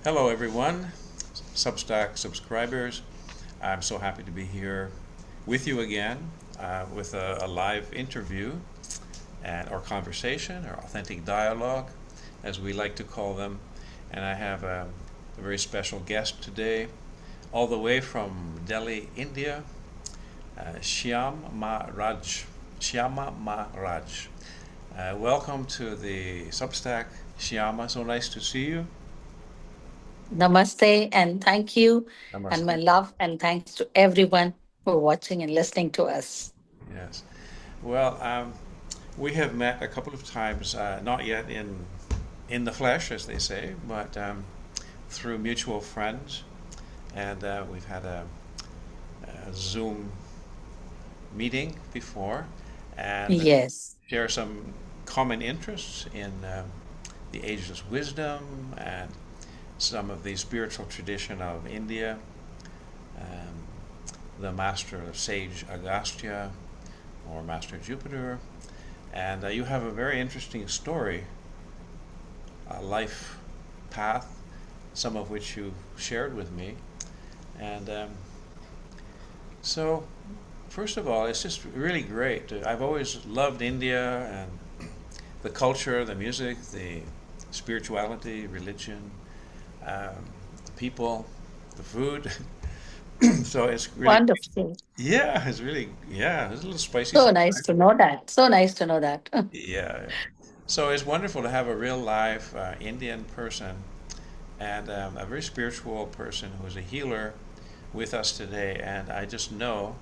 Hello, everyone, Substack subscribers. I'm so happy to be here with you again with a live interview or conversation or authentic dialogue, as we like to call them. And I have a very special guest today, all the way from Delhi, India, Shyam Maa Raj. Shyama Maa Raj. Welcome to the Substack, Shyama. So nice to see you. Namaste and thank you, and my Namaste. love and thanks to everyone for watching and listening to us. Yes. Well, we have met a couple of times, not yet in the flesh, as they say, but through mutual friends, and we've had a Zoom meeting before, and Yes, share some common interests in the ageless wisdom and some of the spiritual tradition of India, um, the master of sage Agastya or Master Jupiter. And you have a very interesting story, a life path, some of which you shared with me. And so, first of all, it's just really great. I've always loved India and the culture, the music, the spirituality, religion, the people, the food. So it's really, wonderful. yeah, it's really, yeah, it's a little spicy So nice sometimes. to know that. So nice to know that. Yeah. So it's wonderful to have a real live Indian person and a very spiritual person who is a healer with us today. And I just know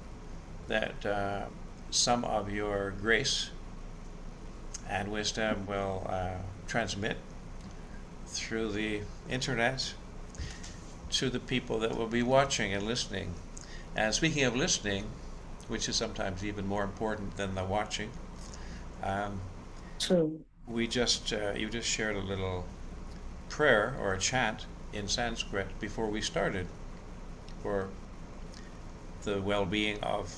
that some of your grace and wisdom will transmit through the internet to the people that will be watching and listening. And speaking of listening, which is sometimes even more important than the watching, um, True. we just you just shared a little prayer or a chant in Sanskrit before we started for the well-being of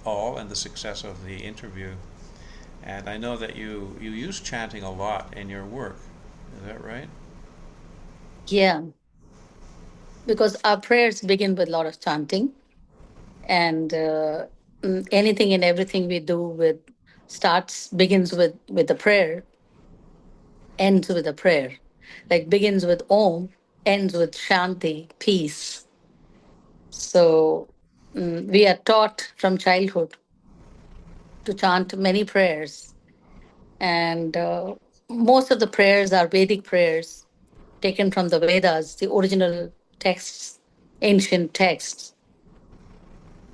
all and the success of the interview. And I know that you use chanting a lot in your work. Is that right? Yeah, because our prayers begin with a lot of chanting, and anything and everything we do with starts begins with a prayer, ends with a prayer. Like begins with Om, ends with Shanti, peace. So we are taught from childhood to chant many prayers, and most of the prayers are Vedic prayers taken from the Vedas, the original texts, ancient texts.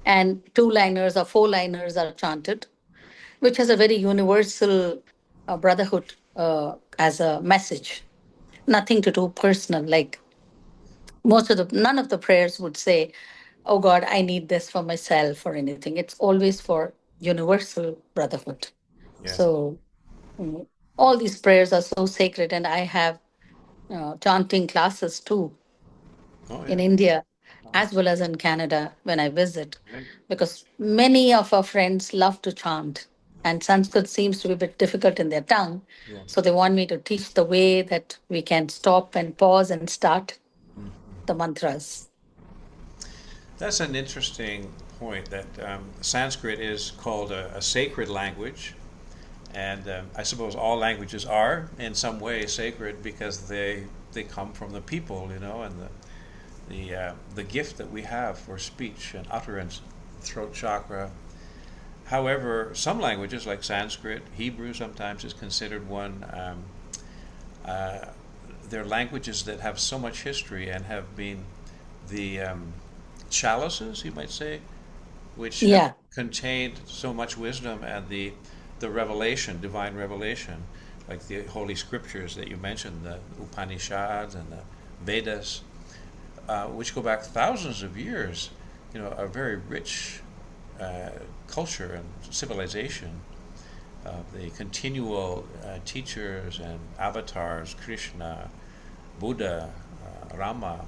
And two liners or four liners are chanted, which has a very universal brotherhood as a message. Nothing to do personal. Like none of the prayers would say, "Oh God, I need this for myself" or anything. It's always for universal brotherhood. Yes. So mm, all these prayers are so sacred, and I have chanting classes too Oh in yeah. India Oh, as well as in Canada when I visit, right. because many of our friends love to chant, and Sanskrit seems to be a bit difficult in their tongue. Yeah. So they want me to teach the way that we can stop and pause and start the mantras. That's an interesting point that Sanskrit is called a sacred language. And I suppose all languages are in some way sacred because they come from the people, and the gift that we have for speech and utterance, throat chakra. However, some languages like Sanskrit, Hebrew sometimes is considered one. Uh, they're languages that have so much history and have been the chalices, you might say, which have Yeah, contained so much wisdom and the revelation, divine revelation, like the holy scriptures that you mentioned, the Upanishads and the Vedas, which go back thousands of years, a very rich uh, culture and civilization of the continual teachers and avatars, Krishna, Buddha, Rama,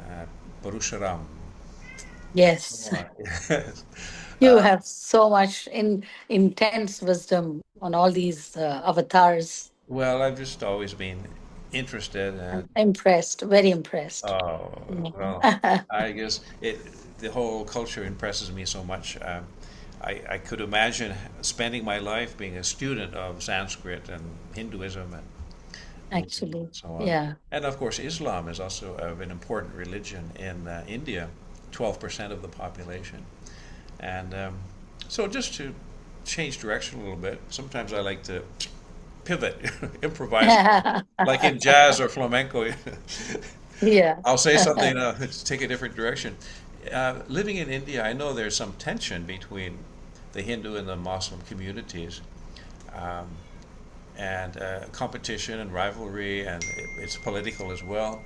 uh, Parusharam, and so yes. on. Yes. You have so much intense wisdom on all these avatars. Well, I've just always been interested I'm and impressed, very impressed. oh well, Yeah. I guess the whole culture impresses me so much. I could imagine spending my life being a student of Sanskrit and Hinduism and Buddhism Actually, and so on. yeah. And of course, Islam is also an important religion in India, 12% of the population. And so just to change direction a little bit, sometimes I like to pivot, improvise, like in jazz or flamenco. Yeah. I'll say something to take a different direction. Living in India, I know there's some tension between the Hindu and the Muslim communities, um, and competition and rivalry, and it's political as well.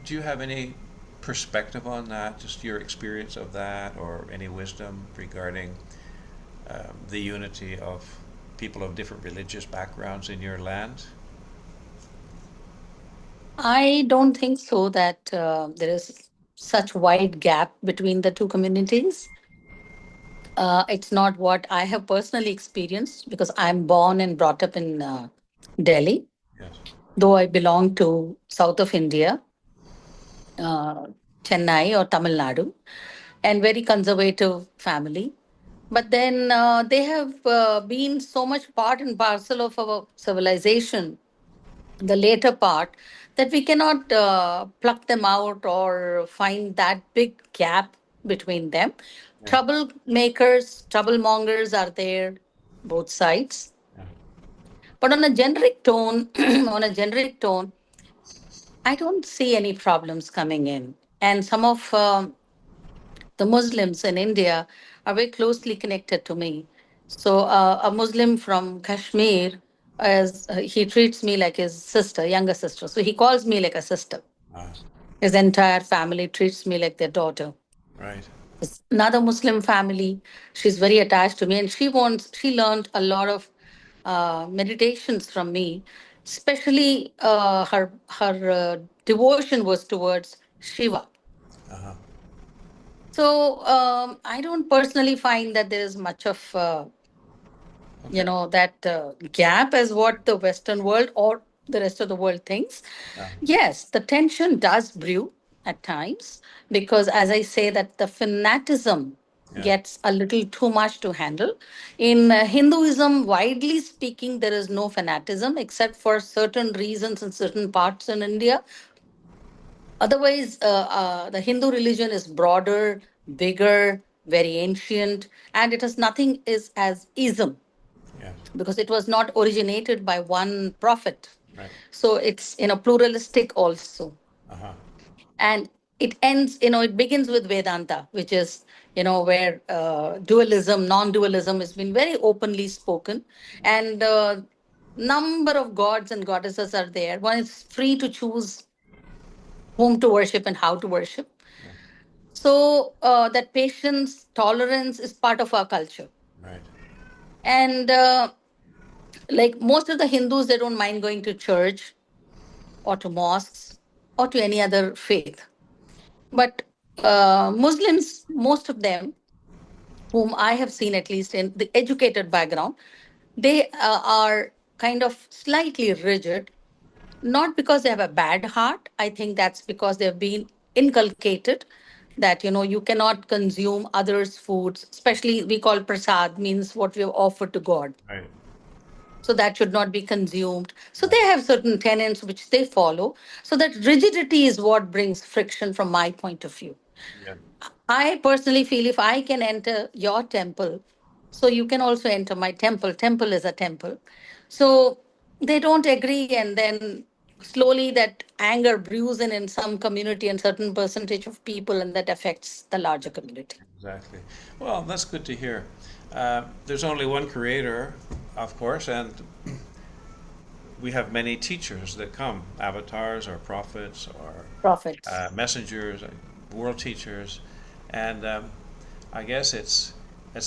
Do you have any perspective on that? Just your experience of that, or any wisdom regarding the unity of people of different religious backgrounds in your land? I don't think so that there is such wide gap between the two communities. It's not what I have personally experienced because I'm born and brought up in Delhi, Yes. though I belong to south of India, uh, Chennai or Tamil Nadu, and very conservative family. But then they have been so much part and parcel of our civilization, the later part, that we cannot pluck them out or find that big gap between them. Yeah. Troublemakers, troublemongers are there, both sides. Yeah. But on a generic tone, on a generic tone, I don't see any problems coming in. And some of the Muslims in India are very closely connected to me. So a Muslim from Kashmir, as he treats me like his sister, younger sister. So he calls me like a sister. Ah, His entire family treats me like their daughter. right. It's another Muslim family. She's very attached to me, and she learned a lot of meditations from me. Especially her devotion was towards Shiva. Uh-huh. So I don't personally find that there is much of Okay. that gap as what the Western world or the rest of the world thinks. Yeah. Yes, the tension does brew at times because, as I say, that the fanatism Yeah. gets a little too much to handle. In Hinduism, widely speaking, there is no fanatism except for certain reasons in certain parts in India. Otherwise, the Hindu religion is broader, bigger, very ancient, and it has nothing is as ism Yes. because it was not originated by one prophet. Right. So it's pluralistic also, Uh-huh. and it ends. It begins with Vedanta, which is where dualism, non-dualism has been very openly spoken, and number of gods and goddesses are there. One is free to choose whom to worship and how to worship. Yeah. So that patience, tolerance is part of our culture. Right. And like most of the Hindus, they don't mind going to church or to mosques or to any other faith. But Muslims, most of them, whom I have seen at least in the educated background, they are kind of slightly rigid, not because they have a bad heart. I think that's because they've been inculcated that you cannot consume others' foods, especially we call prasad means what we have offered to God. Right. So that should not be consumed. So Right. they have certain tenets which they follow. So that rigidity is what brings friction from my point of view. Yeah. I personally feel if I can enter your temple, so you can also enter my temple. Temple is a temple. So they don't agree, and then slowly that anger brews in some community and certain percentage of people, and that affects the larger community. Exactly. Well, that's good to hear. There's only one creator, of course, and we have many teachers that come, avatars or prophets or Prophets. messengers, world teachers, and I guess it's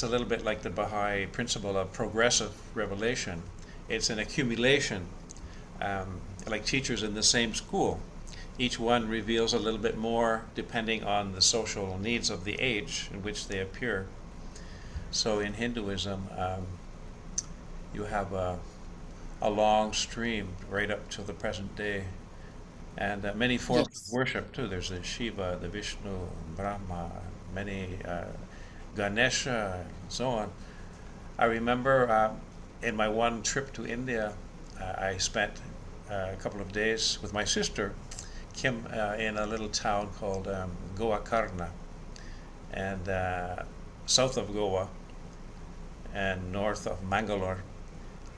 a little bit like the Baha'i principle of progressive revelation. It's an accumulation, like teachers in the same school. Each one reveals a little bit more depending on the social needs of the age in which they appear. So in Hinduism, you have a long stream right up to the present day. and many forms of Yes. worship too. There's the Shiva, the Vishnu, Brahma, many Ganesha, and so on. I remember in my one trip to India, I spent a couple of days with my sister, Kim, in a little town called Goakarna, and south of Goa and north of Mangalore.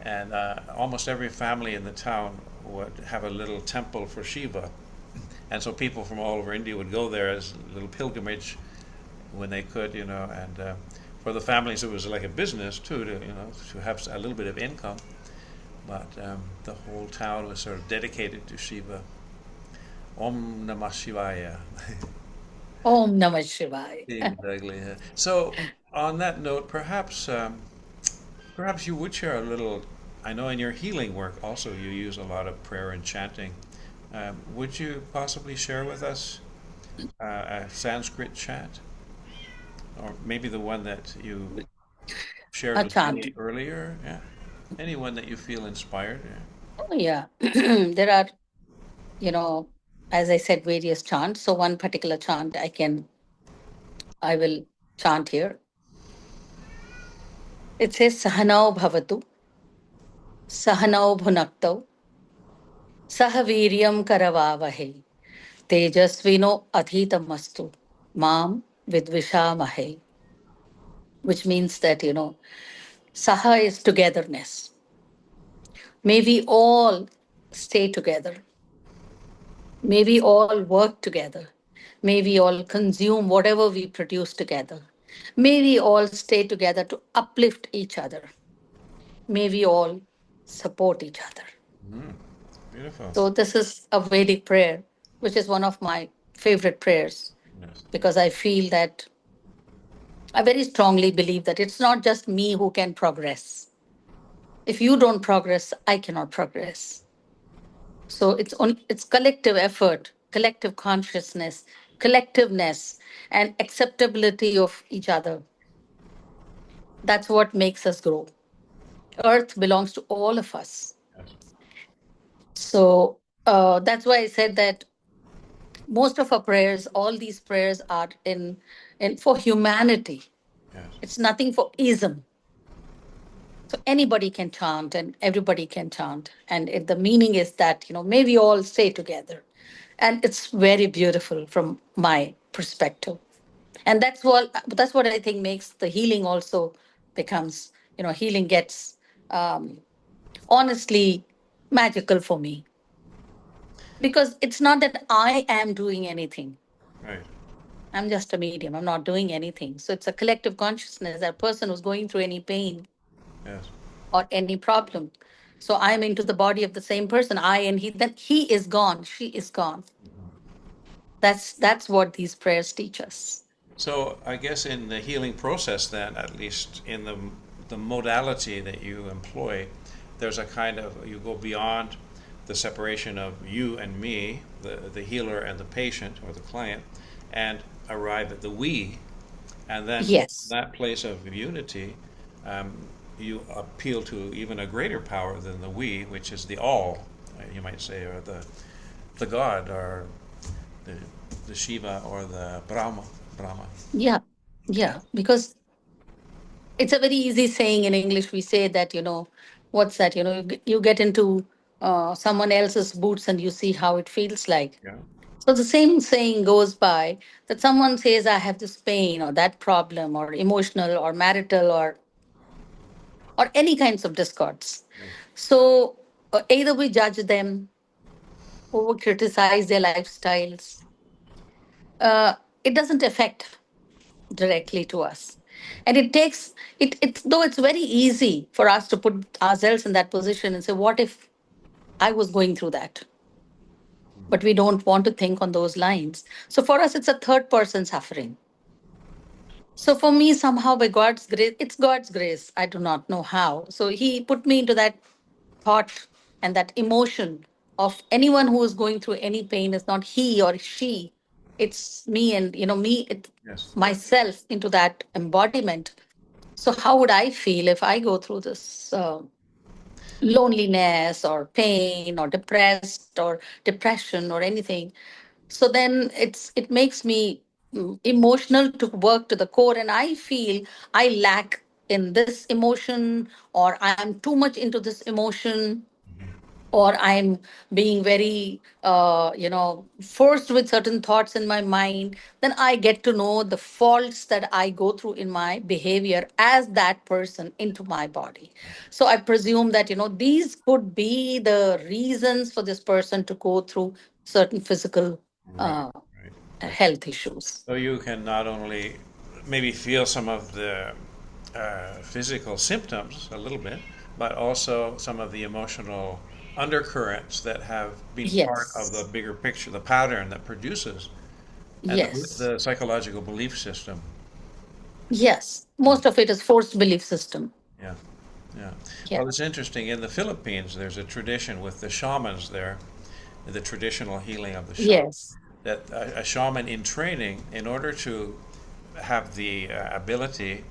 And almost every family in the town would have a little temple for Shiva. And so people from all over India would go there as a little pilgrimage when they could, and for the families it was like a business too, to have a little bit of income. But the whole town was sort of dedicated to Shiva. Om Namah Shivaya. Om Namah Shivaya. Exactly. Yeah. So, on that note, perhaps you would share a little. I know in your healing work also you use a lot of prayer and chanting. Would you possibly share with us a Sanskrit chant, or maybe the one that you shared A with chant. me earlier? Yeah, anyone that you feel inspired. Yeah. Oh, yeah. There are, you know, as I said, various chants. So one particular chant I will chant here. It says Sahanao Bhavatu, Sahanao Bhunaktau, Sahaviryam Karavavahe, Tejasvino Adhitamastu, Mam Vidvishamahe, which means that, Saha is togetherness. May we all stay together. May we all work together. May we all consume whatever we produce together. May we all stay together to uplift each other. May we all support each other. Mm, beautiful. So, this is a Vedic prayer, which is one of my favorite prayers Yes. because I feel that I very strongly believe that it's not just me who can progress. If you don't progress, I cannot progress. So it's collective effort, collective consciousness, collectiveness, and acceptability of each other. That's what makes us grow. Earth belongs to all of us. Yes. So that's why I said that most of our prayers, all these prayers are in for humanity. Yes. It's nothing for ism. So anybody can chant and everybody can chant. And the meaning is that, may we all stay together. And it's very beautiful from my perspective. And that's what I think makes the healing also becomes, healing gets honestly magical for me. Because it's not that I am doing anything. Right. I'm just a medium. I'm not doing anything. So it's a collective consciousness that person who's going through any pain Yes. or any problem. So I'm into the body of the same person, I and he, then he is gone, she is gone. That's what these prayers teach us. So I guess in the healing process, then, at least in the modality that you employ, there's a kind of you go beyond the separation of you and me, the healer and the patient or the client, and arrive at the we, and then from Yes. that place of unity, um, you appeal to even a greater power than the we, which is the all, you might say, or the God, or the, the Shiva, or the Brahma. Yeah. Yeah. Yeah. Because it's a very easy saying in English. We say that, what's that? You get into someone else's boots and you see how it feels like. Yeah. So the same saying goes by that someone says, I have this pain or that problem or emotional or marital or any kinds of discords. Yes. So either we judge them or we criticize their lifestyles. Uh, it doesn't affect directly to us. And it takes it though it's very easy for us to put ourselves in that position and say, what if I was going through that? But we don't want to think on those lines. So for us, it's a third person suffering. So for me, somehow by God's grace, it's God's grace. I do not know how. So He put me into that thought and that emotion of anyone who is going through any pain is not he or she. It's me and Yes. myself into that embodiment. So how would I feel if I go through this? loneliness or pain or depressed or depression or anything. So then it makes me emotional to work to the core, and I feel I lack in this emotion, or I'm too much into this emotion, or I'm being very, forced with certain thoughts in my mind. Then I get to know the faults that I go through in my behavior as that person into my body. So I presume that, these could be the reasons for this person to go through certain physical Right, uh, right, right. health issues. So you can not only maybe feel some of the physical symptoms a little bit, but also some of the emotional undercurrents that have been part of the Yes. bigger picture, the pattern that produces, and Yes. the psychological belief system. Yes. Most of it is forced belief system. Yeah, yeah. Yeah. Well, it's interesting. In the Philippines, there's a tradition with the shamans there, the traditional healing of the shaman, Yes. that a shaman in training, in order to have the ability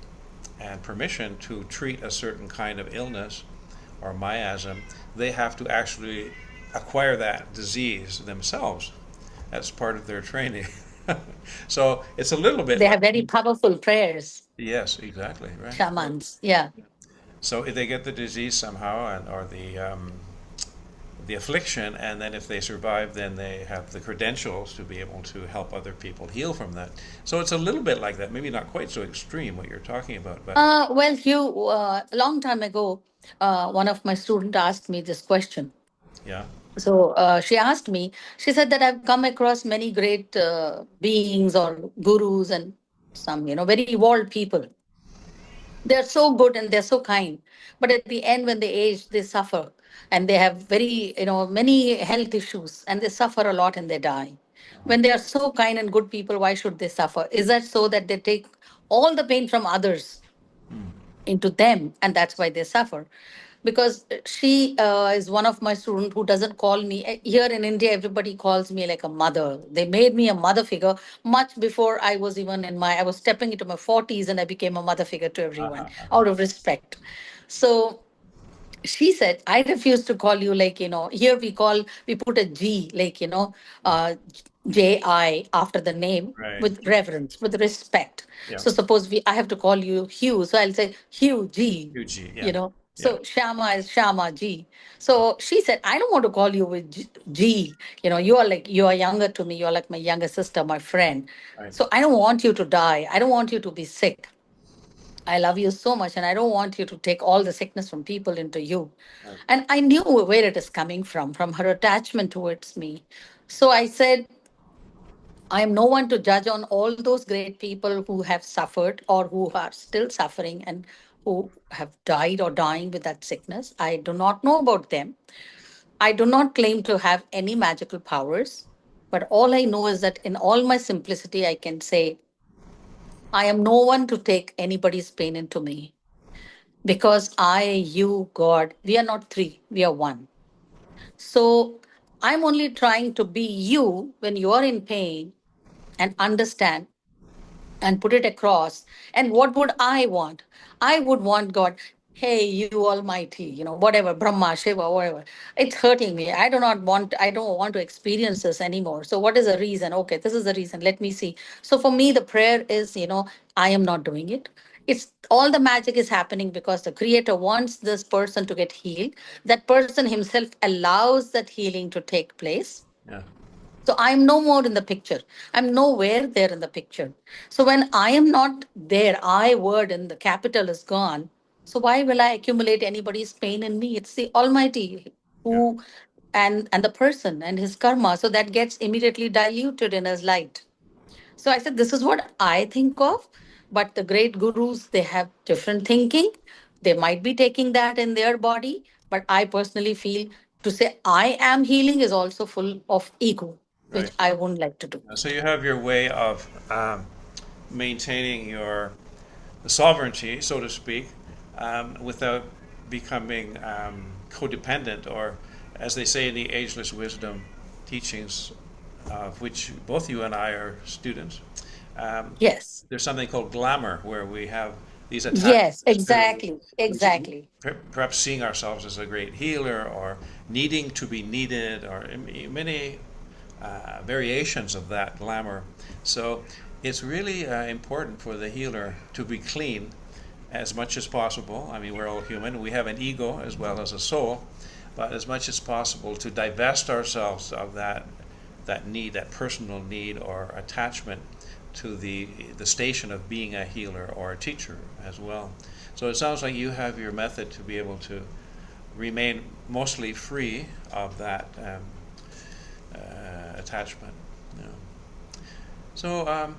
and permission to treat a certain kind of illness or miasm, they have to actually acquire that disease themselves. That's part of their training. So it's a little bit They like, have very powerful prayers, yes, exactly, right. shamans. Yeah. So if they get the disease somehow, or the affliction, and then if they survive, then they have the credentials to be able to help other people heal from that. So it's a little bit like that, maybe not quite so extreme what you're talking about, but Well, Hugh, a long time ago, one of my students asked me this question. yeah, So she asked me, she said that I've come across many great beings or gurus and some, very evolved people. They're so good and they're so kind. But at the end, when they age, they suffer and they have very, many health issues and they suffer a lot and they die. When they are so kind and good people, why should they suffer? Is that so that they take all the pain from others into them, and that's why they suffer? Because she is one of my students who doesn't call me here in India. Everybody calls me like a mother. They made me a mother figure much before I was even I was stepping into my 40s, and I became a mother figure to everyone out of respect. So she said, I refuse to call you, like, here we put a G, like, uh, Ji after the name, right, with reverence, with respect. yeah, So suppose I have to call you Hugh, so I'll say Hugh G, Fuji, yeah, you know. yeah, So Shama is Shama G. So she said, I don't want to call you with G. You are younger to me. You're like my younger sister, my friend. right, So I don't want you to die. I don't want you to be sick. I love you so much, and I don't want you to take all the sickness from people into you. right, And I knew where it is coming from her attachment towards me. So I said, I am no one to judge on all those great people who have suffered or who are still suffering and who have died or dying with that sickness. I do not know about them. I do not claim to have any magical powers. But all I know is that in all my simplicity, I can say, I am no one to take anybody's pain into me. Because I, you, God, we are not three, we are one. So I'm only trying to be you when you are in pain and understand and put it across. And what would I want? I would want God, hey, you almighty, whatever, Brahma, Shiva, whatever. It's hurting me. I don't want to experience this anymore. So what is the reason? Okay, this is the reason. Let me see. So for me, the prayer is, I am not doing it. It's all the magic is happening because the creator wants this person to get healed. That person himself allows that healing to take place. yeah, So I'm no more in the picture. I'm nowhere there in the picture. So when I am not there, I word in the capital is gone. So why will I accumulate anybody's pain in me? It's the Almighty yeah, who and the person and his karma. So that gets immediately diluted in his light. So I said, this is what I think of. But the great gurus, they have different thinking. They might be taking that in their body. But I personally feel to say I am healing is also full of ego, which right. I wouldn't like to do. So you have your way of maintaining your sovereignty, so to speak, without becoming codependent, or, as they say in the ageless wisdom teachings, of which both you and I are students. Um, Yes. there's something called glamour, where we have these Yes, attachments to exactly, exactly. perhaps seeing ourselves as a great healer, or needing to be needed, or many variations of that glamour. So it's really important for the healer to be clean as much as possible. I mean, we're all human. We have an ego as well as a soul, but as much as possible to divest ourselves of that need, that personal need or attachment to the station of being a healer or a teacher as well. So it sounds like you have your method to be able to remain mostly free of that attachment. You know. So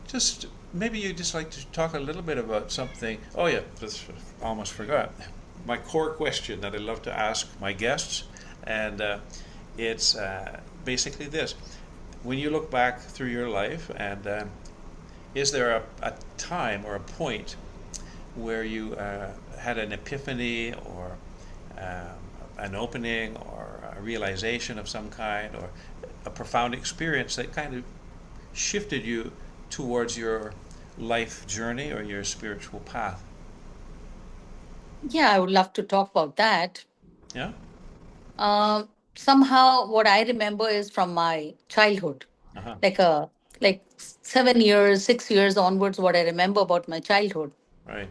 just maybe you just like to talk a little bit about something. Oh yeah, just almost forgot my core question that I love to ask my guests, and it's basically this: when you look back through your life, and is there a time or a point where you had an epiphany, or um, an opening, or a realization of some kind, or a profound experience that kind of shifted you towards your life journey or your spiritual path? Yeah, I would love to talk about that. Yeah? Somehow, what I remember is from my childhood, Uh-huh. like 7 years, 6 years onwards. What I remember about my childhood, Right.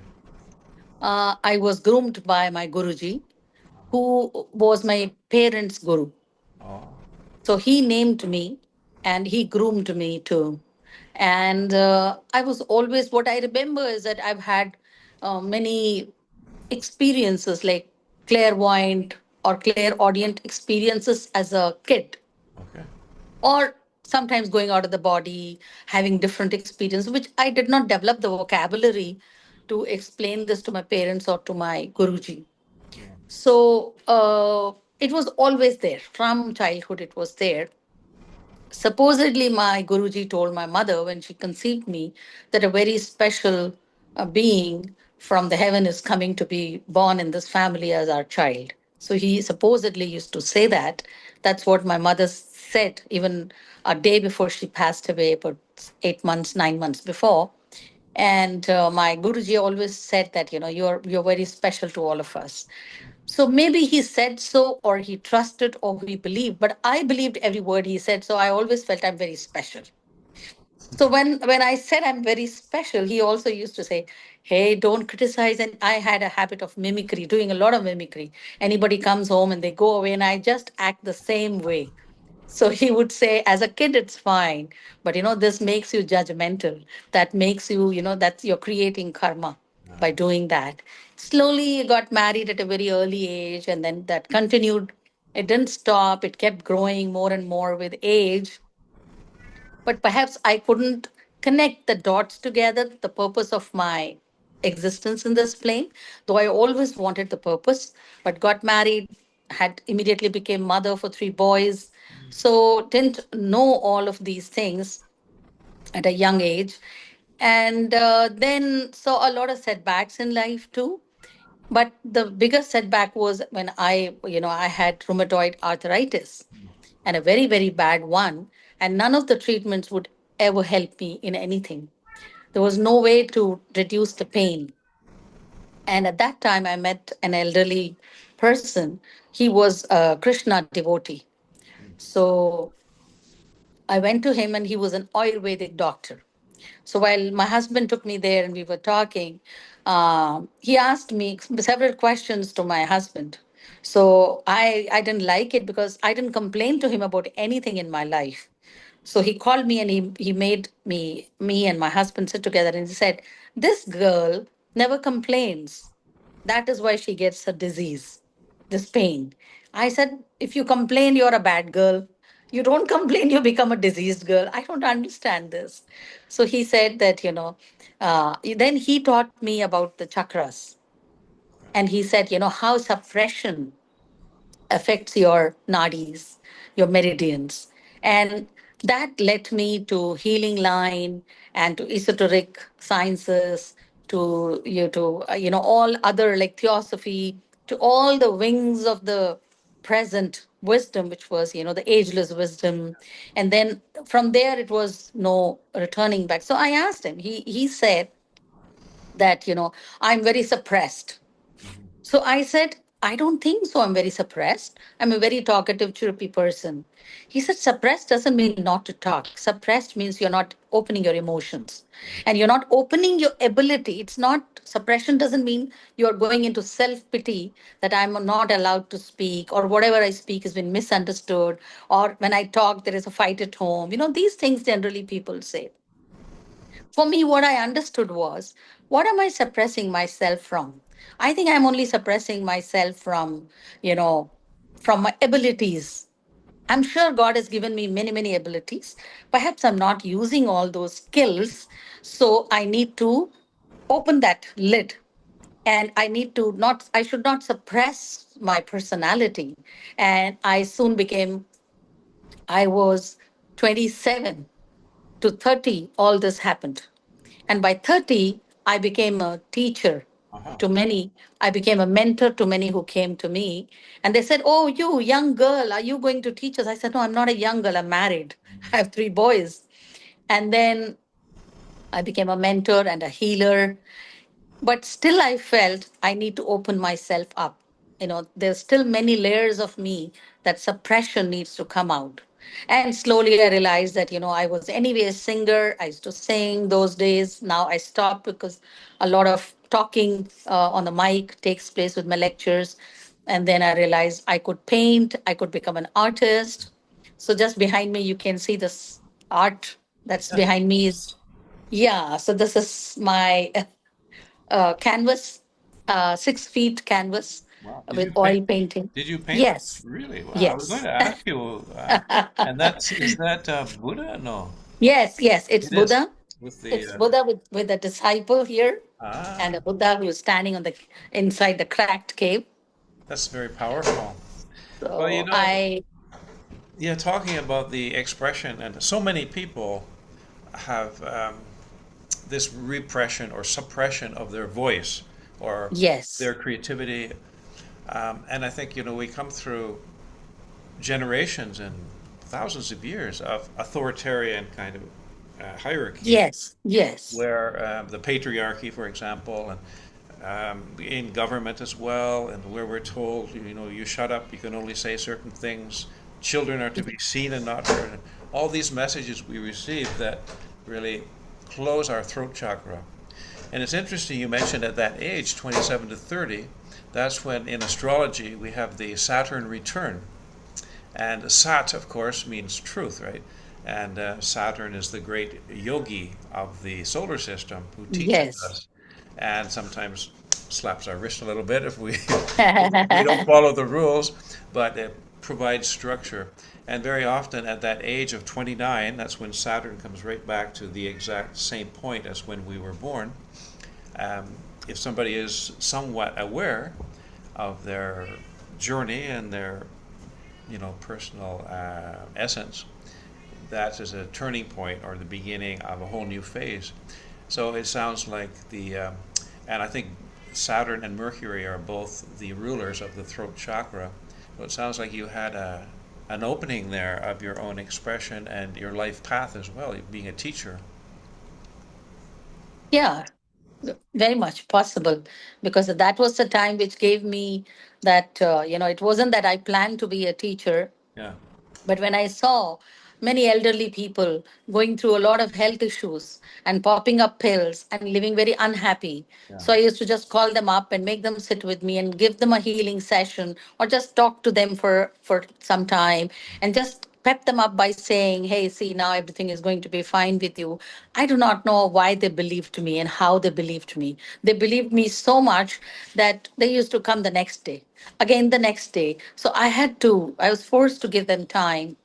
I was groomed by my Guruji, who was my parents' guru. Oh, So he named me and he groomed me too. And I was always, what I remember is that I've had many experiences like clairvoyant or clairaudient experiences as a kid, okay. or sometimes going out of the body, having different experiences, which I did not develop the vocabulary to explain this to my parents or to my Guruji. Yeah. So it was always there from childhood, it was there. Supposedly, my Guruji told my mother when she conceived me that a very special being from the heaven is coming to be born in this family as our child. So he supposedly used to say that. That's what my mother said even a day before she passed away, about 8 months, 9 months before. And my Guruji always said that, you're very special to all of us. So maybe he said so, or he trusted, or he believed. But I believed every word he said. So I always felt I'm very special. So when I said I'm very special, he also used to say, "Hey, don't criticize." And I had a habit of mimicry, doing a lot of mimicry. Anybody comes home and they go away, and I just act the same way. So he would say, as a kid, it's fine, but this makes you judgmental. That makes you, that's you're creating karma by doing that. Slowly, got married at a very early age, and then that continued. It didn't stop. It kept growing more and more with age, but perhaps I couldn't connect the dots together, the purpose of my existence in this plane, though I always wanted the purpose, but got married, had immediately became mother for three boys. So didn't know all of these things at a young age. And then saw a lot of setbacks in life too. But the biggest setback was when I had rheumatoid arthritis, and a very, very bad one. And none of the treatments would ever help me in anything. There was no way to reduce the pain. And at that time, I met an elderly person. He was a Krishna devotee. So I went to him, and he was an Ayurvedic doctor. So while my husband took me there and we were talking, he asked me several questions to my husband. So I didn't like it because I didn't complain to him about anything in my life. So he called me and he made me and my husband sit together, and he said, "This girl never complains. That is why she gets a disease, this pain." I said, "If you complain, you're a bad girl. You don't complain, you become a diseased girl. I don't understand this." So he said that, then he taught me about the chakras. And he said, how suppression affects your nadis, your meridians. And that led me to healing line and to esoteric sciences, to all other like theosophy, to all the wings of the present wisdom, which was the ageless wisdom. And then from there it was no returning back. So I asked him. He said that, I'm very suppressed. Hmm. So I said, I don't think so. I'm very suppressed. I'm a very talkative, chirpy person. He said, suppressed doesn't mean not to talk. Suppressed means you're not opening your emotions and you're not opening your ability. It's not, suppression doesn't mean you're going into self pity that I'm not allowed to speak or whatever I speak has been misunderstood or when I talk, there is a fight at home. These things generally people say. For me, what I understood was, what am I suppressing myself from? I think I'm only suppressing myself you know, from my abilities. I'm sure God has given me many, many abilities. Perhaps I'm not using all those skills. So I need to open that lid and I should not suppress my personality. And I was 27 to 30, all this happened. And by 30, I became a teacher Uh-huh. to many. I became a mentor to many who came to me. And they said, oh, you, young girl, are you going to teach us? I said, no, I'm not a young girl. I'm married. I have three boys. And then I became a mentor and a healer, but still I felt I need to open myself up. There's still many layers of me that suppression needs to come out. And slowly I realized that, I was anyway a singer. I used to sing those days. Now I stopped because a lot of talking on the mic takes place with my lectures. And then I realized I could paint, I could become an artist. So just behind me you can see this art that's Yeah. behind me is, yeah, so this is my canvas, 6 feet canvas Wow. Did with you paint? oil painting. Did you paint that? Yes, Really? Wow. I was going yes, to ask you, and that's is that Buddha? No, yes, yes. It's it is Buddha. with the It's Buddha with a disciple here, and ah. a Buddha who is standing on the inside the cracked cave. That's very powerful. Well, So I, yeah, talking about the expression, and so many people have this repression or suppression of their voice or their yes, creativity. And I think, we come through generations and thousands of years of authoritarian kind of hierarchy yes, yes, where the patriarchy, for example, and in government as well, and where we're told, you shut up, you can only say certain things, children are to be seen and not heard. And all these messages we receive that really close our throat chakra. And it's interesting you mentioned at that age, 27 to 30, that's when in astrology we have the Saturn return. And Sat, of course, means truth, right? And Saturn is the great yogi of the solar system who teaches yes. us and sometimes slaps our wrist a little bit if we if we don't follow the rules, but it provides structure. And very often at that age of 29, that's when Saturn comes right back to the exact same point as when we were born. Um, if somebody is somewhat aware of their journey and their personal essence, that is a turning point or the beginning of a whole new phase. So it sounds like and I think Saturn and Mercury are both the rulers of the throat chakra. So it sounds like you had an opening there of your own expression and your life path as well, being a teacher. Yeah, very much possible, because that was the time which gave me that, it wasn't that I planned to be a teacher. Yeah, But when I saw many elderly people going through a lot of health issues and popping up pills and living very unhappy, yeah, so I used to just call them up and make them sit with me and give them a healing session or just talk to them for some time and just pep them up by saying, hey, see, now everything is going to be fine with you. I do not know why they believed me and how they believed me. They believed me so much that they used to come the next day, again the next day. So I was forced to give them time.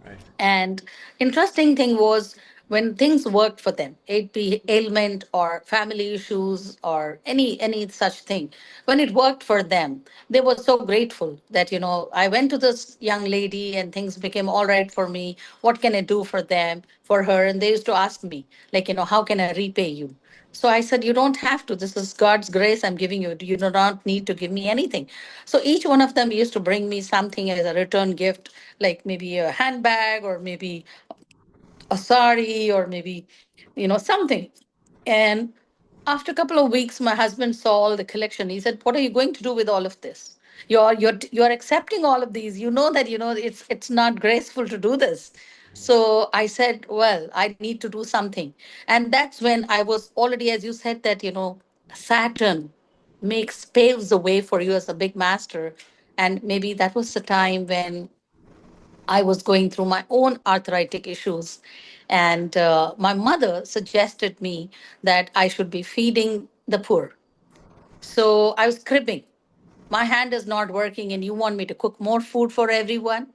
right. And interesting thing was, when things worked for them, it be ailment or family issues or any such thing, when it worked for them, they were so grateful that, I went to this young lady and things became all right for me. What can I do for them, for her? And they used to ask me, like, how can I repay you? So I said, you don't have to. This is God's grace I'm giving you. You do not need to give me anything. So each one of them used to bring me something as a return gift, like maybe a handbag or maybe a sari or maybe, something. And After a couple of weeks, my husband saw all the collection. He said, "What are you going to do with all of this? You're accepting all of these. You know that it's not graceful to do this." So I said, "Well, I need to do something." And that's when I was already, as you said, that Saturn paves the way for you as a big master. And maybe that was the time when I was going through my own arthritic issues. And my mother suggested me that I should be feeding the poor. So I was cribbing. My hand is not working, and you want me to cook more food for everyone?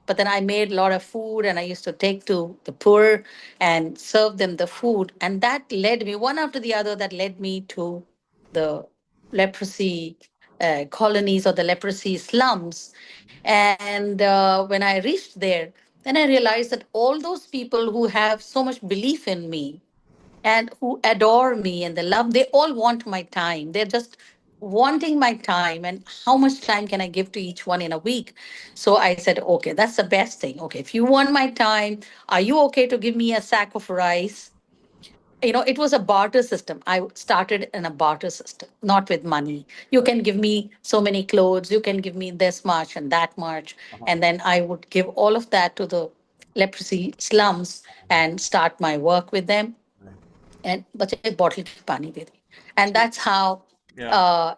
But then I made a lot of food and I used to take to the poor and serve them the food. And that led me, one after the other, that led me to the leprosy colonies or the leprosy slums. And when I reached there, then I realized that all those people who have so much belief in me and who adore me and they love, they all want my time. They're just wanting my time. And how much time can I give to each one in a week? So I said, okay, that's the best thing. Okay, if you want my time, are you okay to give me a sack of rice? It was a barter system. I started in a barter system, not with money. You Right. can give me so many clothes, you can give me this much and that much. Uh-huh. And then I would give all of that to the leprosy slums and start my work with them. Right. And बच्चे bottle की पानी दे दी. And So, that's how yeah.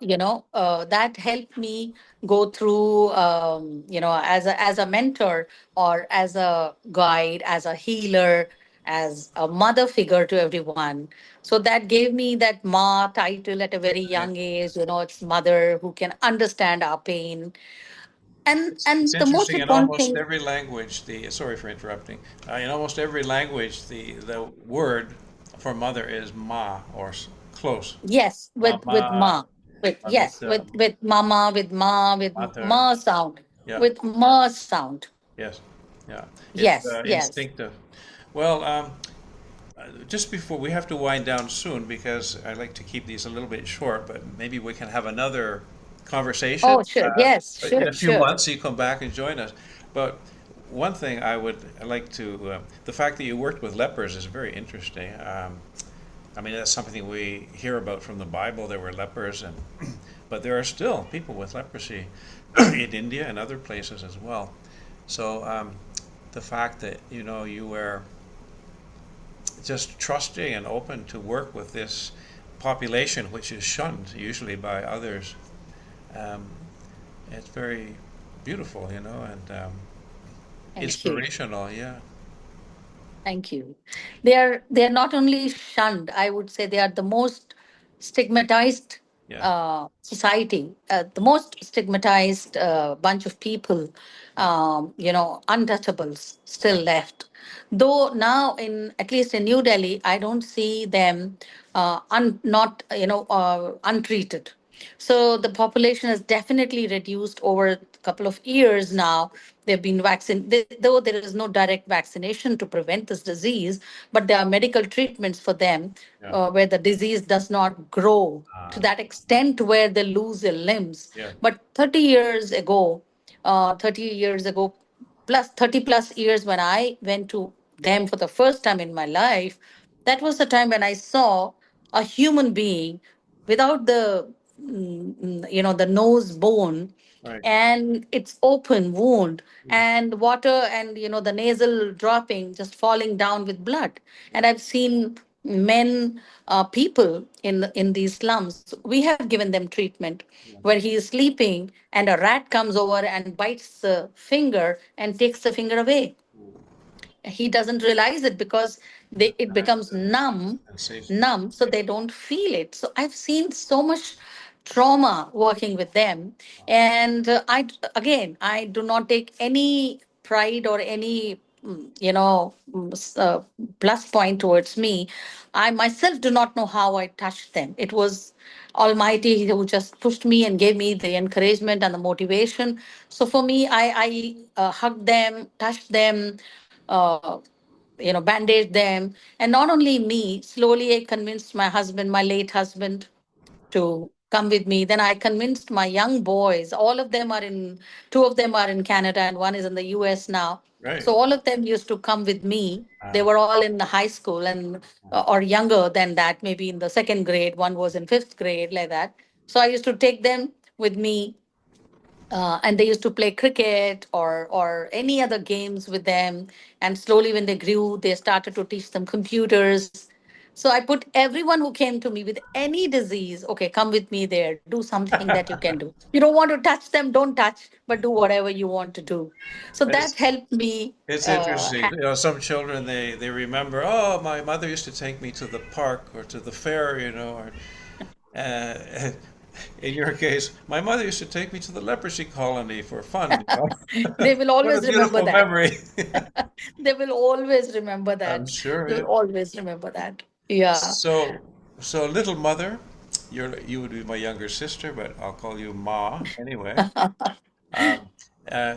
that helped me go through, as a mentor or as a guide, as a healer, as a mother figure to everyone. So that gave me that ma title at a very Right. young age. It's mother who can understand our pain. and It's and the most interesting in important almost thing. every language. The sorry for interrupting. In almost every language, the word for mother is ma or close. Yes, with Mama, ma, with yes, mamita, with mama, with ma, with mater. ma sound, Yeah. with ma sound. Yes. Yeah. It's Yes, yes. instinctive. Well, just before we have to wind down soon because I like to keep these a little bit short, but maybe we can have another conversation Oh, sure. Yes, in sure, a few sure. months. You come back and join us. But one thing I would like to, the fact that you worked with lepers is very interesting. I mean, that's something we hear about from the Bible. There were lepers, and but there are still people with leprosy in India and other places as well. So the fact that you were just trusting and open to work with this population, which is shunned usually by others. Um, it's very beautiful, and Thank you. inspirational. Yeah, Thank you. They are not only shunned, I would say they are the most stigmatized yeah, society, the most stigmatized bunch of people, yeah, untouchables yeah, still left. Though now, in at least in New Delhi, I don't see them not untreated. So the population has definitely reduced over a couple of years now. They've been vaccinated, though there is no direct vaccination to prevent this disease, but there are medical treatments for them yeah, where the disease does not grow to that extent where they lose their limbs. yeah. But 30 years ago, plus 30 plus years when I went to them for the first time in my life, that was the time when I saw a human being without the nose bone Right. and its open wound and water and the nasal dropping just falling down with blood. And I've seen men, people in these slums. We have given them treatment where he is sleeping and a rat comes over and bites the finger and takes the finger away. He doesn't realize it because it That's becomes the numb, sensation. numb, so they don't feel it. So I've seen so much trauma working with them. And I do not take any pride or any plus point towards me. I myself do not know how I touched them. It was Almighty who just pushed me and gave me the encouragement and the motivation. So for me, I hugged them, touched them, uh, bandaged them. And not only me, slowly I convinced my husband, my late husband, to come with me. Then I convinced my young boys. All of them are in, two of them are in Canada and one is in the US now. Right. So all of them used to come with me. They Uh, were all in the high school and or younger than that, maybe in the second grade. One was in fifth grade, like that. So I used to take them with me, and they used to play cricket or any other games with them. And slowly, when they grew, they started to teach them computers. So I put everyone who came to me with any disease, okay, come with me there, do something that you can do. You don't want to touch them, don't touch, but do whatever you want to do. So that it's helped me. it's interesting. You know, some children they remember. Oh, my mother used to take me to the park or to the fair. You know, or uh, in your case, my mother used to take me to the leprosy colony for fun. You know, They will what a always remember beautiful that. memory. They will always remember I'm that. sure. They will Yeah. always remember that. Yeah. So, so little mother, you would be my younger sister, but I'll call you Ma anyway. Um, uh,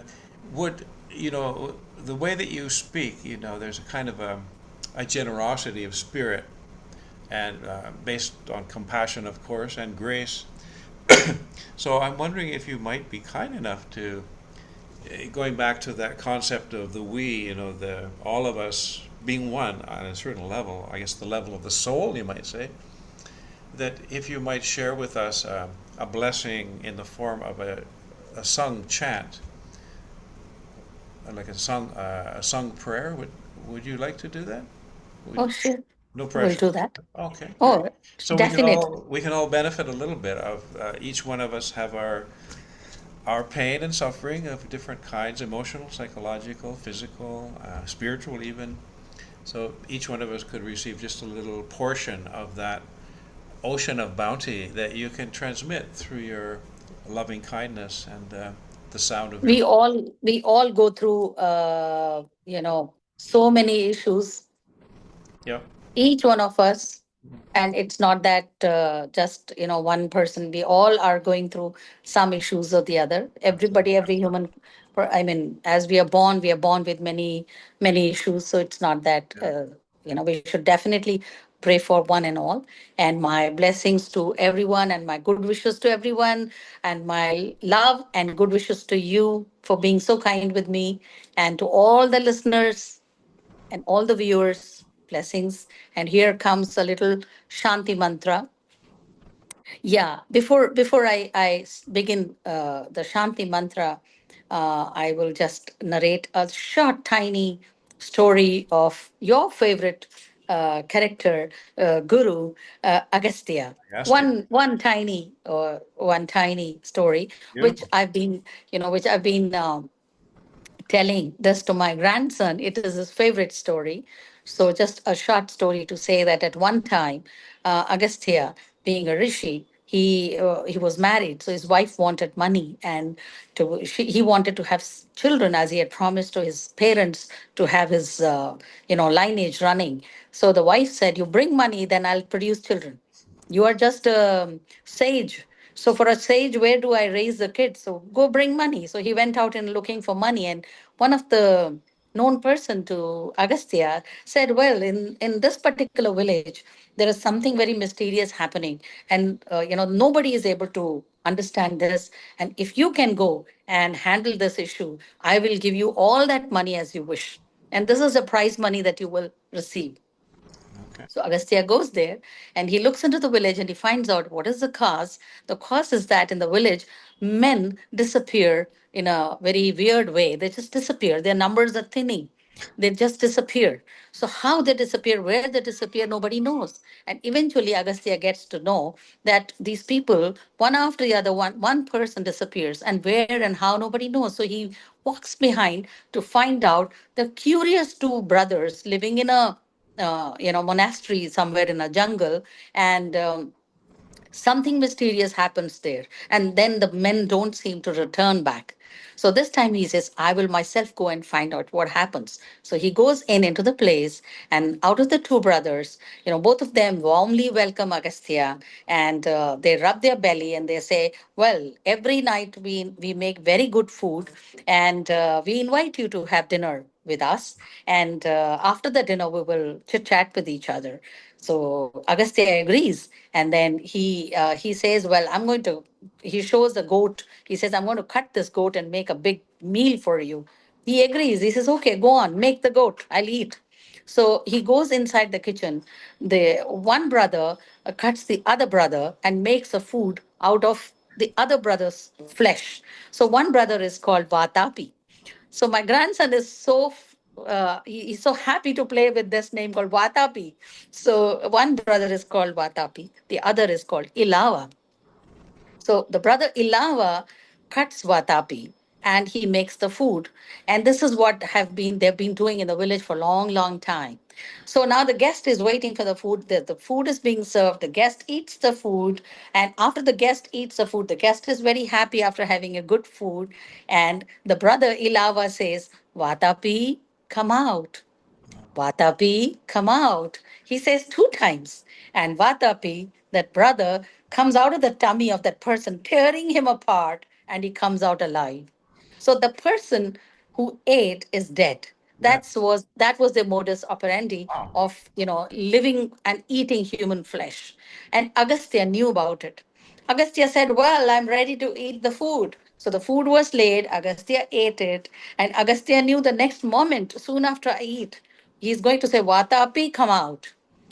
would you know the way that you speak? You know, there's a kind of a generosity of spirit, and based on compassion, of course, and grace. So I'm wondering if you might be kind enough to, going back to that concept of the we, you know, the all of us being one on a certain level. I guess the level of the soul, you might say, that if you might share with us a blessing in the form of a sung chant, like a sung prayer. Would you like to do that? Would, Oh, sure. no We'll pressure. do that. Okay, great. Oh, So definitely. we can all benefit a little bit of each one of us have our pain and suffering of different kinds, emotional, psychological, physical, spiritual even. So each one of us could receive just a little portion of that ocean of bounty that you can transmit through your loving kindness and the sound of your voice. We all go through so many issues, Yep. each one of us. And it's not that just one person. We all are going through some issues or the other. Everybody, every human, I mean, as we are born with many many issues. So it's not that Yeah. we should definitely pray for one and all. And my blessings to everyone and my good wishes to everyone, and my love and good wishes to you for being so kind with me, and to all the listeners and all the viewers, blessings. And here comes a little Shanti mantra. Yeah, before I begin the Shanti mantra, I will just narrate a short, tiny story of your favorite character, Guru Agastya. Agastya. One tiny story, which Beautiful. I've been telling this to my grandson. It is his favorite story. So, just a short story to say that at one time, Agastya, being a rishi, he was married. So his wife wanted money, and he wanted to have children, as he had promised to his parents to have his lineage running. So the wife said, "You bring money, then I'll produce children. You are just a sage. So for a sage, where do I raise the kids? So go bring money." So he went out and looking for money. And one of the known person to Agastya said, "Well, in this particular village, there is something very mysterious happening. And, nobody is able to understand this. And if you can go and handle this issue, I will give you all that money as you wish. And this is the prize money that you will receive." Okay. So Agastya goes there and he looks into the village and he finds out what is the cause. The cause is that in the village, men disappear in a very weird way. They just disappear. Their numbers are thinning. They just disappear. So how they disappear, where they disappear, nobody knows. And eventually Agastya gets to know that these people, one after the other, one person disappears, and where and how nobody knows. So he walks behind to find out. The curious two brothers living in a monastery somewhere in a jungle, and something mysterious happens there. And then the men don't seem to return back. So this time he says, "I will myself go and find out what happens." So he goes in into the place, and out of the two brothers, both of them warmly welcome Agastya, and they rub their belly and they say, "Well, every night we make very good food, and we invite you to have dinner with us. And after the dinner, we will chit chat with each other. So Agastya agrees. And then he says, well, I'm going to, he shows the goat. He says, I'm going to cut this goat and make a big meal for you. He agrees. He says, okay, go on, make the goat. I'll eat. So he goes inside the kitchen. The one brother cuts the other brother and makes a food out of the other brother's flesh. So one brother is called Vatapi. So my grandson is he's so happy to play with this name called Vatapi. So one brother is called Vatapi, the other is called Ilava. So the brother Ilava cuts watapi and he makes the food. And this is what have been they've been doing in the village for a long, long time. So now the guest is waiting for the food. The food is being served. The guest eats the food. And after the guest eats the food, the guest is very happy after having a good food. And the brother Ilava says, Watapi, come out. Vatapi, come out. He says two times. And Vatapi, that brother, comes out of the tummy of that person, tearing him apart, and he comes out alive. So the person who ate is dead. Yeah. That was the modus operandi Wow. of living and eating human flesh. And Agastya knew about it. Agastya said, well, I'm ready to eat the food. So the food was laid, Agastya ate it, and Agastya knew the next moment, soon after I eat, he's going to say, Vatapi, come out.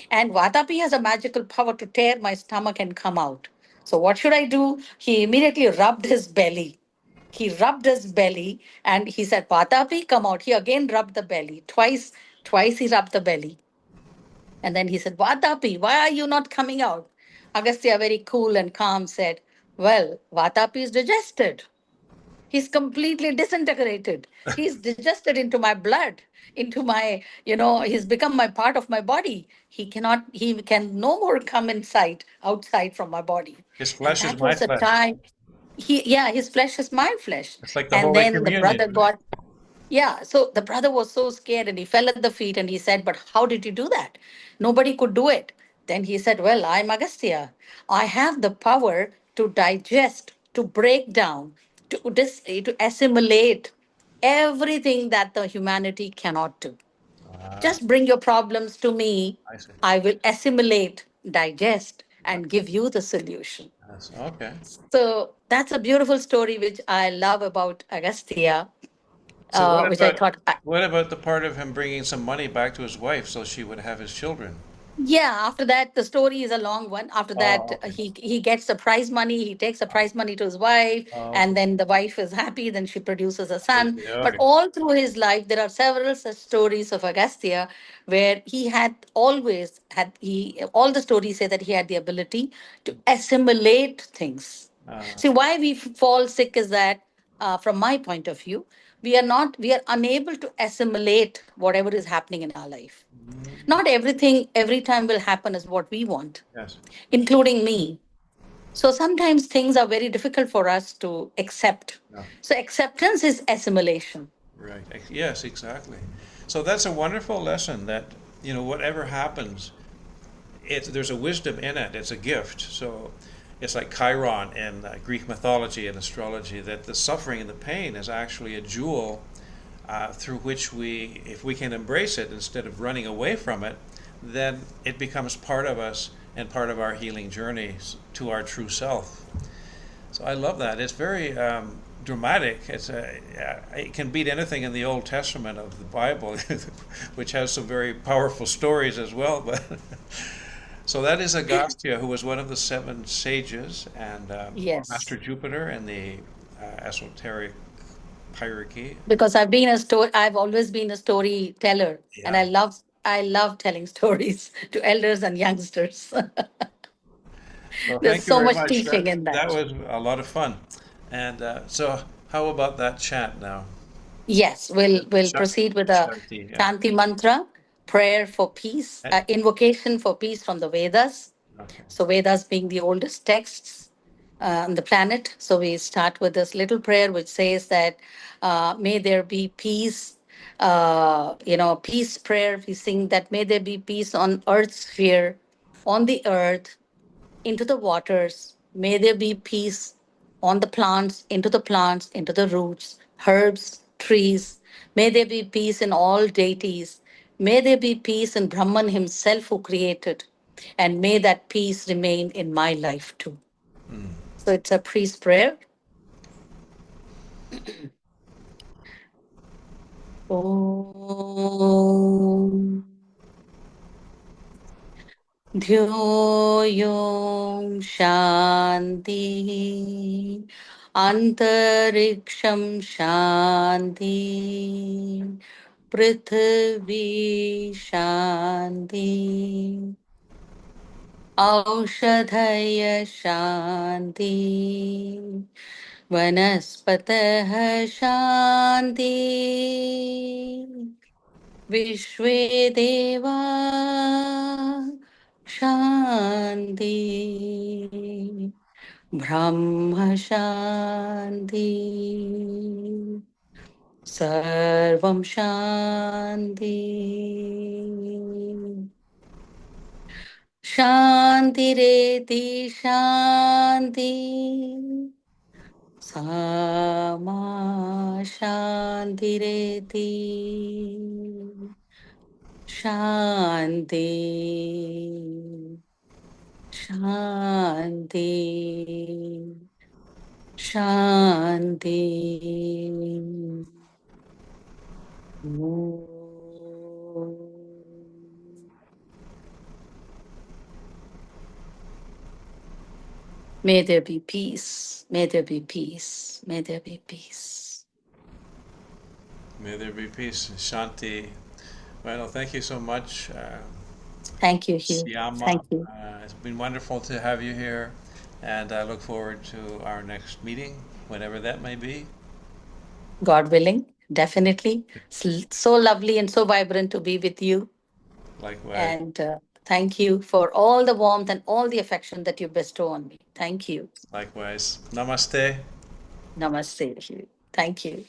And Vatapi has a magical power to tear my stomach and come out. So what should I do? He immediately rubbed his belly. He rubbed his belly and he said, Vatapi, come out. He again rubbed the belly. Twice he rubbed the belly. And then he said, Vatapi, why are you not coming out? Agastya, very cool and calm, said, well, Vatapi is digested. He's completely disintegrated. He's digested into my blood, into my, he's become my part of my body. He can no more come inside, outside from my body. His And flesh is that my was the flesh. time his flesh is my flesh. It's like the And Holy then the Communion, brother right? got yeah, so the brother was so scared and he fell at the feet and he said, but how did you do that? Nobody could do it. Then he said, well, I'm Agastya. I have the power to digest, to break down, to assimilate everything that the humanity cannot do. Ah, Just bring your problems to me. I see. I will assimilate, digest, and give you the solution. Yes, okay. So that's a beautiful story which I love about Agastya, So which I thought. what about the part of him bringing some money back to his wife so she would have his children? Yeah, after that, the story is a long one. After that, Oh, okay. he gets the prize money. He takes the prize money to his wife, Oh, and okay. then the wife is happy. Then she produces a I son. see. But Okay. all through his life, there are several such stories of Agastya where he had always had he. All the stories say that he had the ability to assimilate things. Uh, See, why we fall sick is that, from my point of view, we are unable to assimilate whatever is happening in our life. mm, Not everything every time will happen as what we want, yes. including me. So sometimes things are very difficult for us to accept. No. So acceptance is assimilation. Right. Yes, exactly. So that's a wonderful lesson that, whatever happens, there's a wisdom in it. It's a gift. So it's like Chiron in Greek mythology and astrology, that the suffering and the pain is actually a jewel through which if we can embrace it instead of running away from it, then it becomes part of us and part of our healing journey to our true self. So I love that. It's very dramatic. It can beat anything in the Old Testament of the Bible, which has some very powerful stories as well. But so that is Agastya, who was one of the seven sages and Master Yes. Jupiter in the esoteric hierarchy. Because I've always been a storyteller and Yeah. I love telling stories to elders and youngsters. Well, There's thank you so very much much. teaching That in that that. was a lot of fun. And so, how about that chant now? Yes, we'll proceed with a Shanti, yeah. Shanti mantra, prayer for peace, Eh, invocation for peace from the Vedas. Okay. So, Vedas being the oldest texts on the planet. So, we start with this little prayer which says that may there be peace, peace prayer. We sing that may there be peace on earth's sphere, on the earth, into the waters. May there be peace on the plants, into the roots, herbs, trees. May there be peace in all deities. May there be peace in Brahman himself who created. And may that peace remain in my life too. Mm. So it's a priest prayer. Om ध्योयों शान्ति अन्तरिक्षं शान्ति पृथिवी शान्ति औषधय शान्ति वनस्पतः शान्ति विश्वे देवा शान्ति ब्रह्म शान्ति सर्वं शान्ति शान्तिरेति शान्ति सामा शान्तिरेति शान्ति शान्ति शान्ति May there be peace. May there be peace. May there be peace. May there be peace and Shanti. Well, thank you so much, Thank you, Hugh. Shyama. Thank you. It's been wonderful to have you here, and I look forward to our next meeting, whenever that may be. God willing, definitely. So lovely and so vibrant to be with you. Likewise. And thank you for all the warmth and all the affection that you bestow on me. Thank you. Likewise. Namaste. Namaste, Hugh. Thank you.